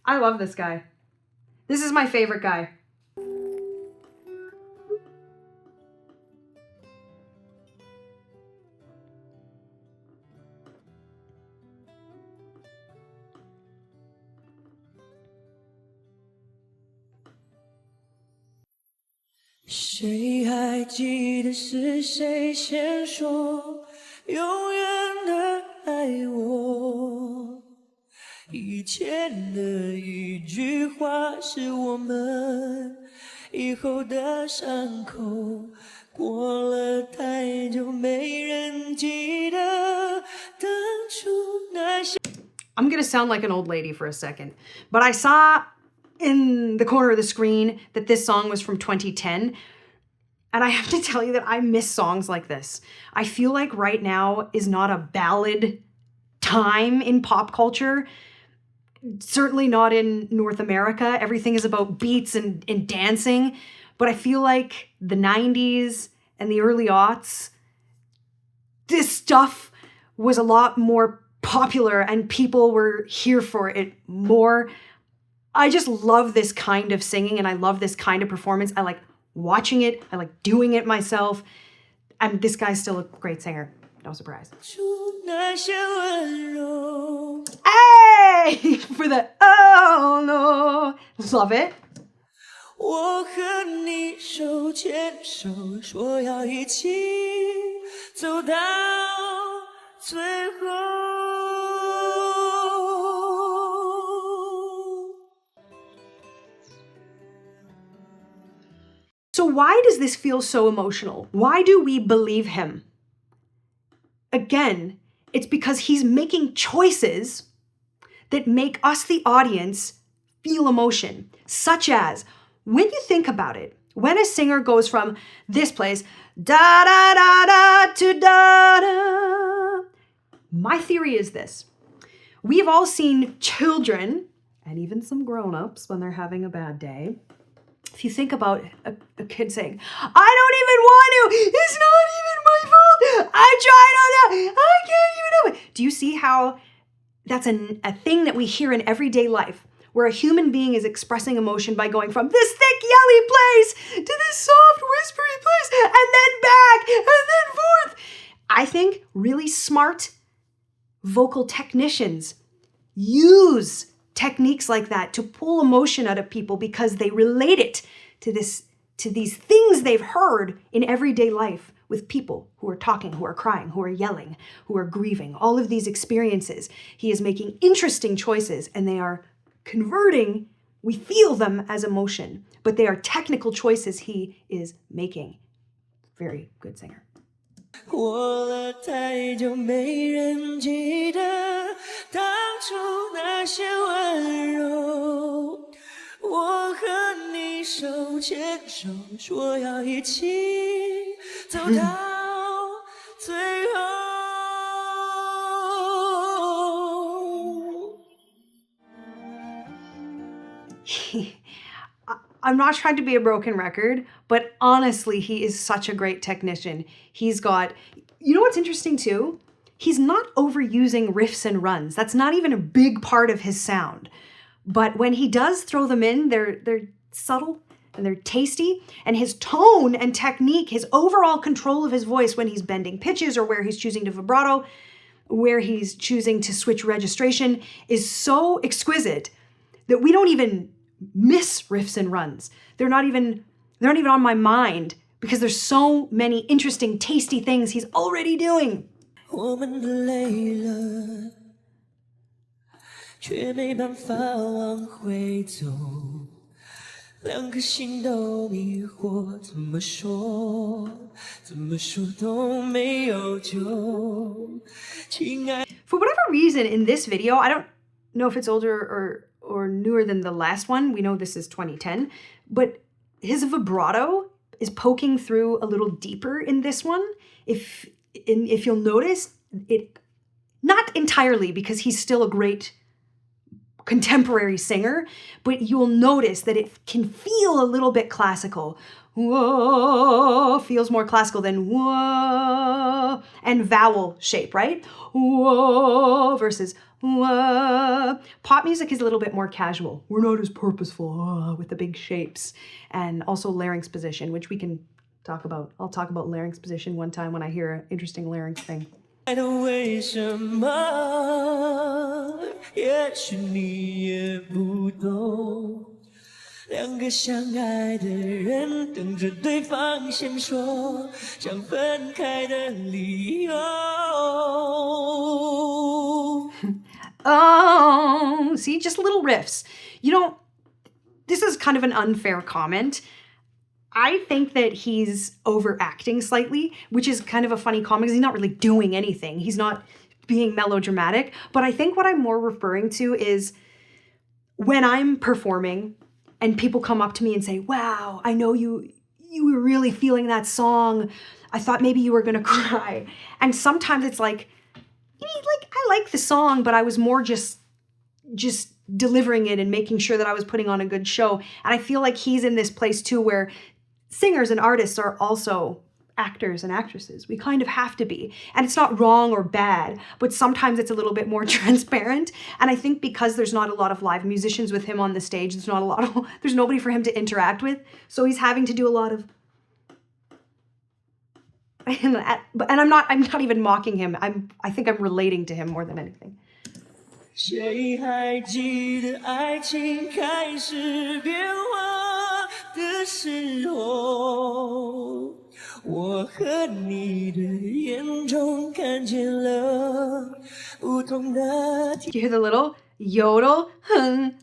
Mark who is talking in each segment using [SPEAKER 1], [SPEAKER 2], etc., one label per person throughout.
[SPEAKER 1] I love this guy. This is my favorite guy.
[SPEAKER 2] 谁还记得是谁先说永远的爱我？以前的一句话是我们以后的伤口，过了太久没人记得当初那些。
[SPEAKER 1] I'm gonna sound like an old lady for a second, but I saw in the corner of the screen that this song was from 2010. And I have to tell you that I miss songs like this. I feel like right now is not a ballad time in pop culture. Certainly not in North America. Everything is about beats and dancing. But I feel like the 90s and the early aughts, this stuff was a lot more popular and people were here for it more. I just love this kind of singing and I love this kind of performance. I like watching it. I like doing it myself. And this guy's still a great singer. No surprise. Hey! For the oh no. Love it.
[SPEAKER 2] 我和你手牵手，说要一起走到最后。
[SPEAKER 1] So why does this feel so emotional? Why do we believe him? Again, it's because he's making choices that make us, the audience, feel emotion. Such as, when you think about it, when a singer goes from this place, da-da-da-da to da-da. My theory is this. We've all seen children, and even some grown-ups when they're having a bad day. If you think about a kid saying, I don't even want to, it's not even my fault, I tried all that, I can't even do it. Do you see how that's a thing that we hear in everyday life, where a human being is expressing emotion by going from this thick yelly place to this soft whispery place, and then back, and then forth. I think really smart vocal technicians use techniques like that to pull emotion out of people because they relate it to these things they've heard in everyday life with people who are talking, who are crying, who are yelling, who are grieving, all of these experiences. He is making interesting choices and they are converting, we feel them as emotion, but they are technical choices he is making. Very good singer.
[SPEAKER 2] 过了太久，没人记得当初那些温柔。我和你手牵手，说要一起走到最后。
[SPEAKER 1] I'm not trying to be a broken record, but honestly, he is such a great technician. He's got, you know what's interesting too? He's not overusing riffs and runs. That's not even a big part of his sound. But when he does throw them in, they're subtle and they're tasty. And his tone and technique, his overall control of his voice when he's bending pitches or where he's choosing to vibrato, where he's choosing to switch registration is so exquisite that we don't even miss riffs and runs. They're not even on my mind because there's so many interesting, tasty things he's already doing.
[SPEAKER 2] 我们都累了，却没办法往回走，两颗心都迷惑，怎么说都没有救，亲爱。
[SPEAKER 1] For whatever reason, in this video, I don't know if it's older or newer than the last one. We know this is 2010, but his vibrato is poking through a little deeper in this one. If you'll notice, it not entirely because he's still a great contemporary singer, but you'll notice that it can feel a little bit classical. Whoa, feels more classical than whoa, and vowel shape, right? Whoa versus Pop music is a little bit more casual. We're not as purposeful with the big shapes. And also larynx position, which we can talk about. I'll talk about larynx position one time when I hear an interesting larynx thing.
[SPEAKER 2] 为什么？也许你也不懂。两个相爱的人等着对方先说想分开的理由。
[SPEAKER 1] Oh, see, just little riffs. You know, this is kind of an unfair comment. I think that he's overacting slightly, which is kind of a funny comment because he's not really doing anything. He's not being melodramatic. But I think what I'm more referring to is when I'm performing and people come up to me and say, wow, I know you were really feeling that song. I thought maybe you were going to cry. And sometimes it's like, I like the song, but I was more just delivering it and making sure that I was putting on a good show. And I feel like he's in this place too where singers and artists are also actors and actresses. We kind of have to be. And it's not wrong or bad, but sometimes it's a little bit more transparent. And I think because there's not a lot of live musicians with him on the stage, there's nobody for him to interact with. So he's having to do a lot of, and I'm not even mocking him. I think I'm relating to him more than anything.
[SPEAKER 2] 谁还记得爱情开始变化的时候？我和你的眼中看见了不同的
[SPEAKER 1] Do you hear the little yodel? Hung.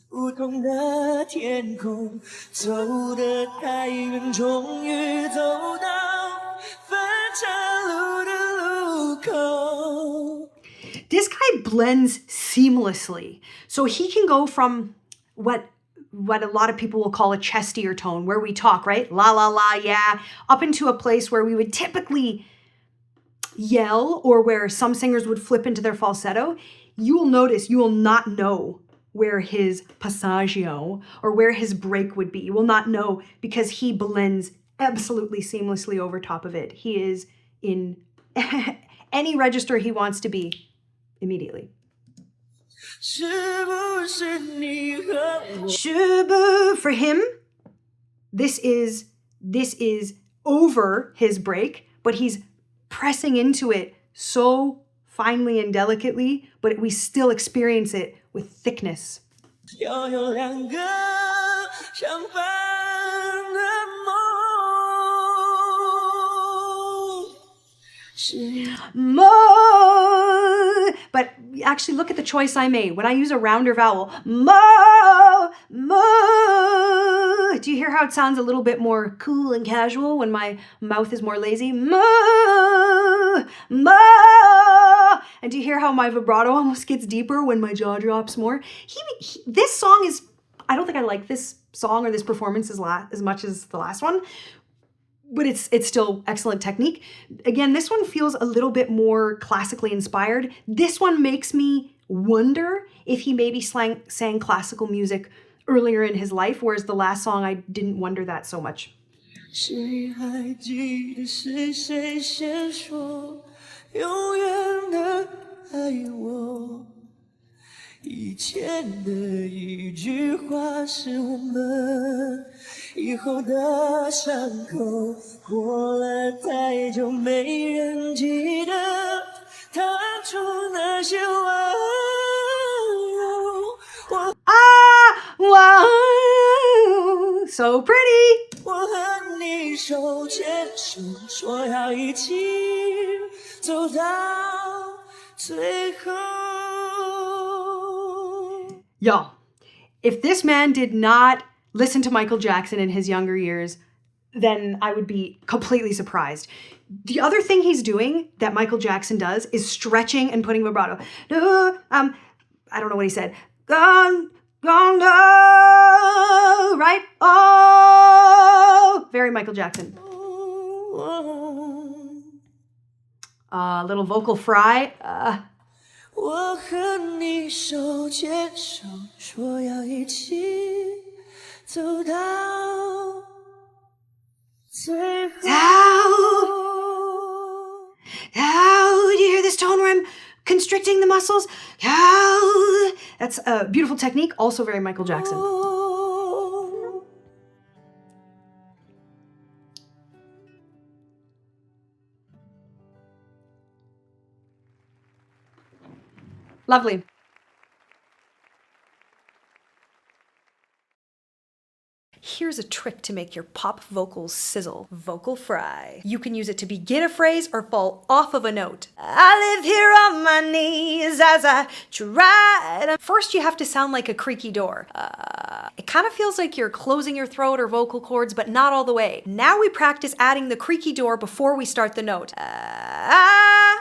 [SPEAKER 2] 不同的天空，走得太远，终于走到分岔路的路口。
[SPEAKER 1] This guy blends seamlessly. So he can go from what a lot of people will call a chestier tone, where we talk, right? La, la, la, yeah, up into a place where we would typically yell or where some singers would flip into their falsetto. You will notice, you will not know where his passaggio or where his break would be. You will not know because he blends absolutely seamlessly over top of it. He is in any register he wants to be immediately.
[SPEAKER 2] 是不是你和我
[SPEAKER 1] Shubu, for him, this is over his break, but he's pressing into it so finely and delicately, but we still experience it with thickness.
[SPEAKER 2] 要有两个相反的梦。是
[SPEAKER 1] Mo, but actually look at the choice I made. When I use a rounder vowel, mo, mo. Do you hear how it sounds a little bit more cool and casual when my mouth is more lazy? Mo, mo. And do you hear how my vibrato almost gets deeper when my jaw drops more? This song is, I don't think I like this song or this performance as much as the last one, but it's still excellent technique. Again, this one feels a little bit more classically inspired. This one makes me wonder if he maybe sang classical music earlier in his life, whereas the last song, I didn't wonder that so much.
[SPEAKER 2] 谁还记得是谁先说永远的爱我？以前的一句话是我们以后的伤口，过了太久，没人记得当初那些温柔。
[SPEAKER 1] Wow, so pretty.
[SPEAKER 2] 我和你手牵手，说要一起走到最后。
[SPEAKER 1] Yo, if this man did not listen to Michael Jackson in his younger years, then I would be completely surprised. The other thing he's doing that Michael Jackson does is stretching and putting vibrato. I don't know what he said. Gone, no, right? Oh, very Michael Jackson. Little vocal fry.
[SPEAKER 2] 我和你手牵手，说要一起走到最后。
[SPEAKER 1] How do you hear this tone where I'm constricting the muscles. That's a beautiful technique, also very Michael Jackson. Lovely. Here's a trick to make your pop vocals sizzle. Vocal fry. You can use it to begin a phrase or fall off of a note. I live here on my knees as I try. First, you have to sound like a creaky door. It kind of feels like you're closing your throat or vocal cords, but not all the way. Now we practice adding the creaky door before we start the note.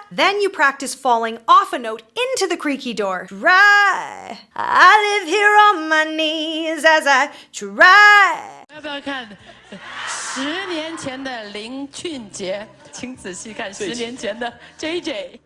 [SPEAKER 1] Then you practice falling off a note into the creaky door. Try. I live here on my knees as I try.
[SPEAKER 3] 要不要看10年前的林俊杰？请仔细看10年前的 JJ。